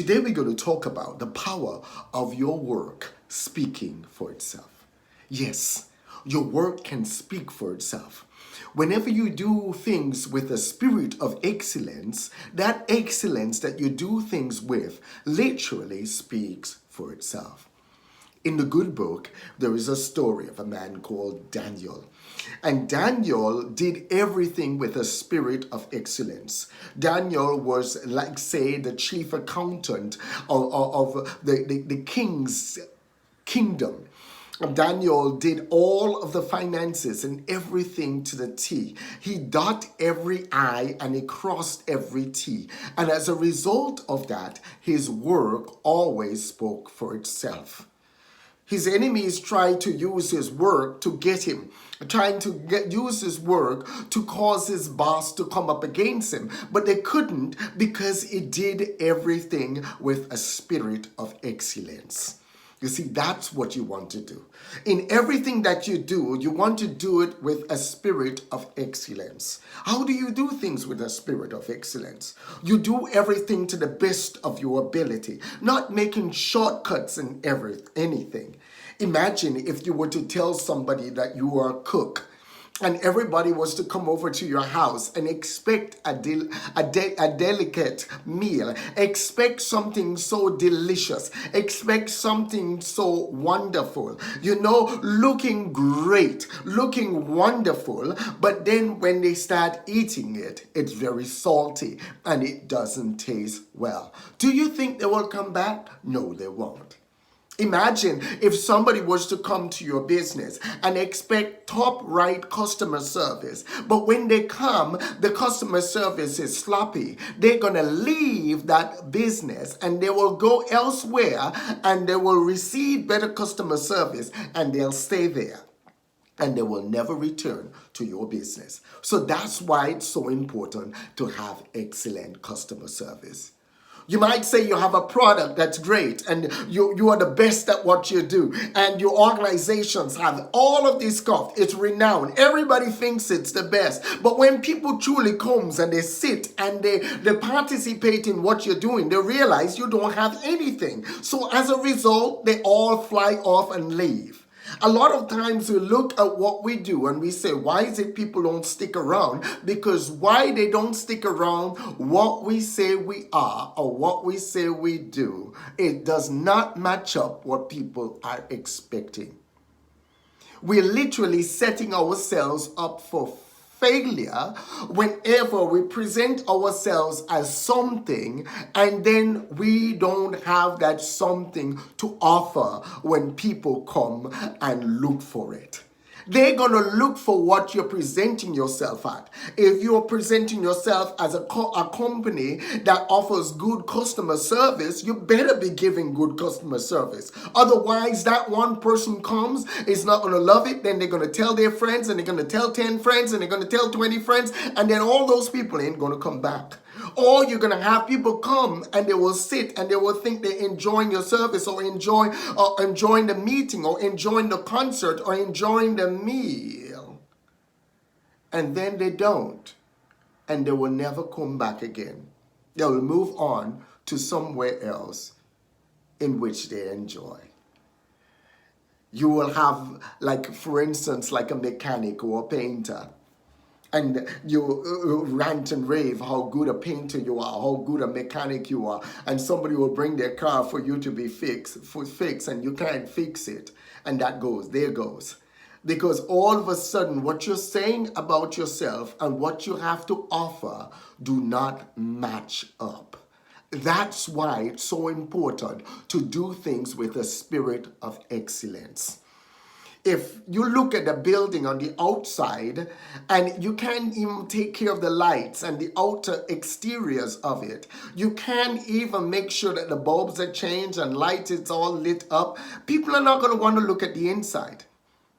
Today we're going to talk about the power of your work speaking for itself. Yes, your work can speak for itself. Whenever you do things with a spirit of excellence, that excellence that you do things with literally speaks for itself. In the good book, there is a story of a man called Daniel. And Daniel did everything with a spirit of excellence. Daniel was, like, say, the chief accountant of the king's kingdom. Daniel did all of the finances and everything to the T. He dot every I and he crossed every T. And as a result of that, his work always spoke for itself. His enemies tried to use his work to get him, trying to use his work to cause his boss to come up against him. But they couldn't because he did everything with a spirit of excellence. You see, that's what you want to do. In everything that you do, you want to do it with a spirit of excellence. How do you do things with a spirit of excellence? You do everything to the best of your ability, not making shortcuts in anything. Imagine if you were to tell somebody that you are a cook and everybody was to come over to your house and expect a delicate meal, expect something so delicious, expect something so wonderful, looking great, looking wonderful, but then when they start eating it, it's very salty and it doesn't taste well. Do you think they will come back? No, they won't. Imagine if somebody was to come to your business and expect top right customer service, but when they come, the customer service is sloppy. They're going to leave that business and they will go elsewhere and they will receive better customer service and they'll stay there. And they will never return to your business. So that's why it's so important to have excellent customer service. You might say you have a product that's great and you are the best at what you do, and your organizations have all of this stuff. It's renowned. Everybody thinks it's the best. But when people truly comes and they sit and they participate in what you're doing, they realize you don't have anything. So as a result, they all fly off and leave. A lot of times we look at what we do and we say, why is it people don't stick around? Because why they don't stick around, what we say we are or what we say we do, it does not match up what people are expecting. We're literally setting ourselves up for failure whenever we present ourselves as something and then we don't have that something to offer when people come and look for it. They're going to look for what you're presenting yourself at. If you're presenting yourself as a company that offers good customer service, you better be giving good customer service. Otherwise, that one person comes, is not going to love it, then they're going to tell their friends, and they're going to tell 10 friends, and they're going to tell 20 friends, and then all those people ain't going to come back. Or you're going to have people come and they will sit and they will think they're enjoying your service or enjoying the meeting or enjoying the concert or enjoying the meal. And then they don't. And they will never come back again. They will move on to somewhere else in which they enjoy. You will have, like, for instance, like a mechanic or a painter. And you rant and rave how good a painter you are, how good a mechanic you are. And somebody will bring their car for you to be fixed, and you can't fix it. And there goes. Because all of a sudden, what you're saying about yourself and what you have to offer do not match up. That's why it's so important to do things with a spirit of excellence. If you look at the building on the outside and you can't even take care of the lights and the outer exteriors of it, you can't even make sure that the bulbs are changed and lights is all lit up, people are not going to want to look at the inside.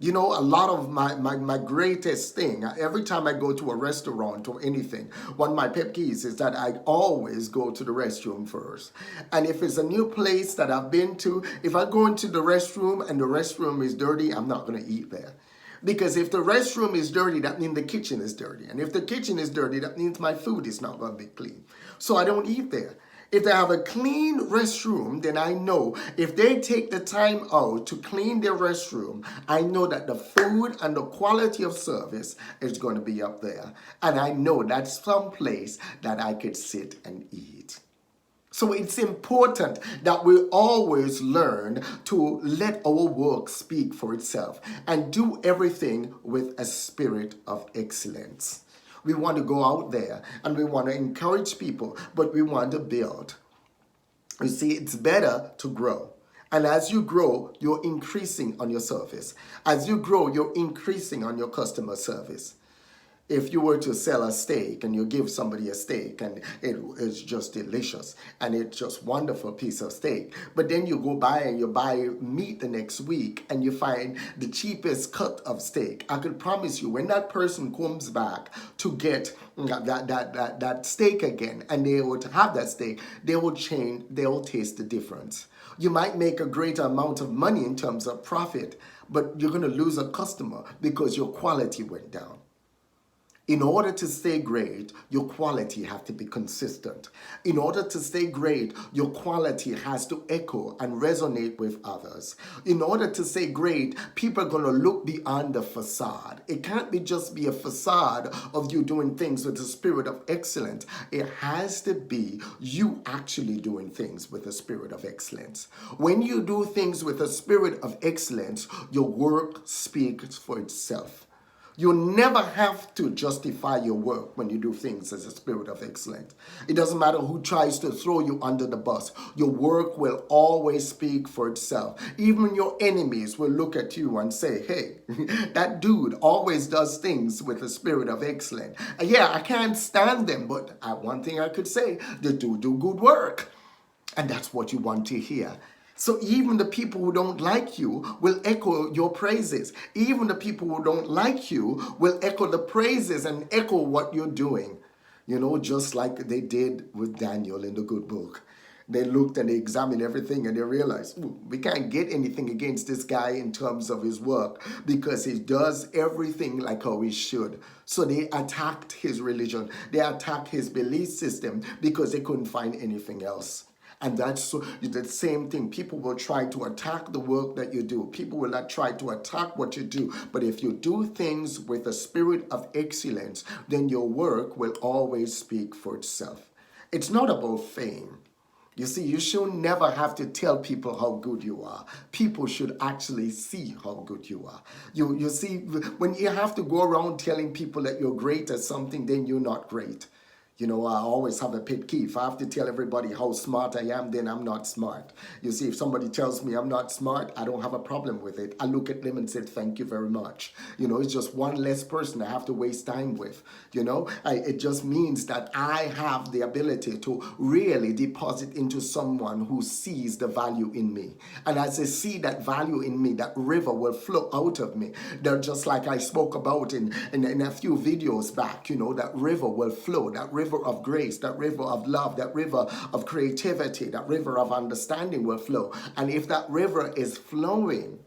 You know, a lot of my greatest thing, every time I go to a restaurant or anything, one of my pet peeves is that I always go to the restroom first. And if it's a new place that I've been to, if I go into the restroom and the restroom is dirty, I'm not going to eat there. Because if the restroom is dirty, that means the kitchen is dirty. And if the kitchen is dirty, that means my food is not going to be clean. So I don't eat there. If they have a clean restroom, then I know if they take the time out to clean their restroom, I know that the food and the quality of service is going to be up there. And I know that's some place that I could sit and eat. So it's important that we always learn to let our work speak for itself and do everything with a spirit of excellence. We want to go out there and we want to encourage people, but we want to build. You see, it's better to grow. And as you grow, you're increasing on your service. As you grow, you're increasing on your customer service. If you were to sell a steak and you give somebody a steak and it is just delicious and it's just wonderful piece of steak, but then you go buy and you buy meat the next week and you find the cheapest cut of steak, I could promise you when that person comes back to get that steak again and they would have that steak, they will change, they will taste the difference. You might make a greater amount of money in terms of profit, but you're going to lose a customer because your quality went down. In order to stay great, your quality has to be consistent. In order to stay great, your quality has to echo and resonate with others. In order to stay great, people are going to look beyond the facade. It can't just be a facade of you doing things with a spirit of excellence. It has to be you actually doing things with a spirit of excellence. When you do things with a spirit of excellence, your work speaks for itself. You never have to justify your work when you do things as a spirit of excellence. It doesn't matter who tries to throw you under the bus. Your work will always speak for itself. Even your enemies will look at you and say, hey, that dude always does things with a spirit of excellence. And yeah, I can't stand them, but one thing I could say, they do good work. And that's what you want to hear. So even the people who don't like you will echo your praises. Even the people who don't like you will echo the praises and echo what you're doing. You know, just like they did with Daniel in the good book. They looked and they examined everything and they realized, we can't get anything against this guy in terms of his work because he does everything like how he should. So they attacked his religion. They attacked his belief system because they couldn't find anything else. And that's the same thing. People will try to attack the work that you do. People will not try to attack what you do. But if you do things with a spirit of excellence, then your work will always speak for itself. It's not about fame. You see, you should never have to tell people how good you are. People should actually see how good you are. You see, when you have to go around telling people that you're great at something, then you're not great. You know, I always have a pet key. If I have to tell everybody how smart I am, then I'm not smart. You see, if somebody tells me I'm not smart, I don't have a problem with it. I look at them and say, thank you very much. You know, it's just one less person I have to waste time with. You know, it just means that I have the ability to really deposit into someone who sees the value in me. And as they see that value in me, that river will flow out of me. They're just like I spoke about in a few videos back, you know, that river will flow, that river of grace, that river of love, that river of creativity, that river of understanding will flow. And if that river is flowing,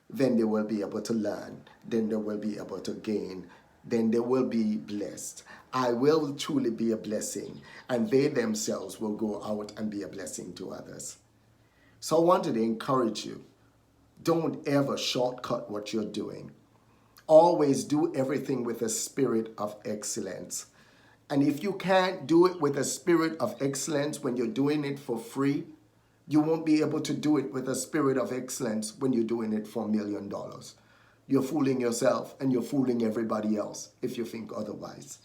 then they will be able to learn, then they will be able to gain, then they will be blessed. I will truly be a blessing, and they themselves will go out and be a blessing to others. So I wanted to encourage you, don't ever shortcut what you're doing. Always do everything with a spirit of excellence. And if you can't do it with a spirit of excellence when you're doing it for free, you won't be able to do it with a spirit of excellence when you're doing it for $1 million. You're fooling yourself and you're fooling everybody else if you think otherwise.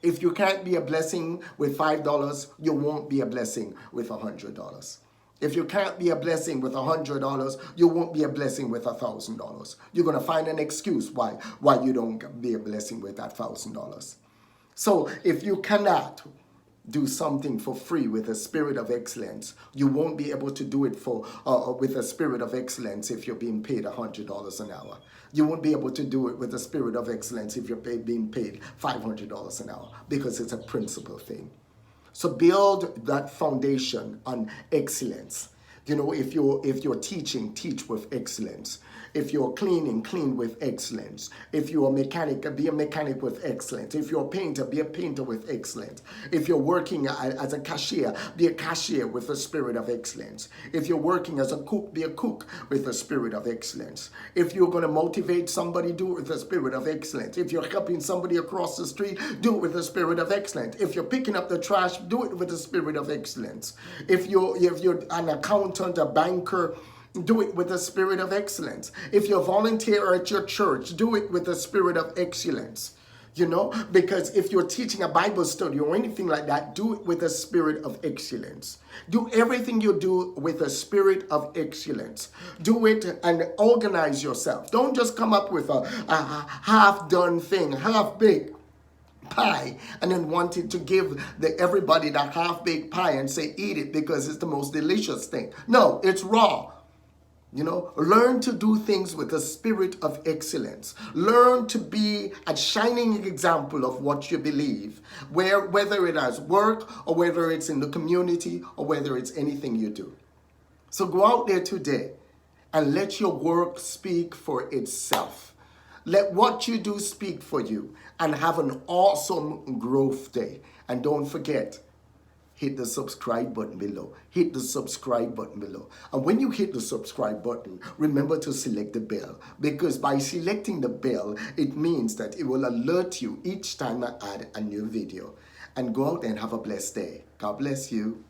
If you can't be a blessing with $5, you won't be a blessing with $100. If you can't be a blessing with $100, you won't be a blessing with $1,000. You're going to find an excuse why you don't be a blessing with that $1,000. So if you cannot do something for free with a spirit of excellence, you won't be able to do it with a spirit of excellence if you're being paid $100 an hour. You won't be able to do it with a spirit of excellence if you're being paid $500 an hour, because it's a principle thing. So build that foundation on excellence. You know, if you're teaching, teach with excellence. If you're cleaning, clean with excellence. If you're a mechanic, be a mechanic with excellence. If you're a painter, be a painter with excellence. If you're working as a cashier, be a cashier with a spirit of excellence. If you're working as a cook, be a cook with a spirit of excellence. If you're going to motivate somebody, do it with a spirit of excellence. If you're helping somebody across the street, do it with a spirit of excellence. If you're picking up the trash, do it with a spirit of excellence. If you're an accountant, a banker, do it with a spirit of excellence. If you're a volunteer at your church, do it with a spirit of excellence. You know, because if you're teaching a Bible study or anything like that, do it with a spirit of excellence. Do everything you do with a spirit of excellence. Do it and organize yourself. Don't just come up with a half-done thing, half-baked pie, and then wanted to give everybody that half-baked pie and say, eat it because it's the most delicious thing. No, it's raw. You know, learn to do things with a spirit of excellence. Learn to be a shining example of what you believe, whether it has work or whether it's in the community or whether it's anything you do. So go out there today and let your work speak for itself. Let what you do speak for you, and have an awesome growth day. And don't forget, hit the subscribe button below. Hit the subscribe button below. And when you hit the subscribe button, remember to select the bell. Because by selecting the bell, it means that it will alert you each time I add a new video. And go out and have a blessed day. God bless you.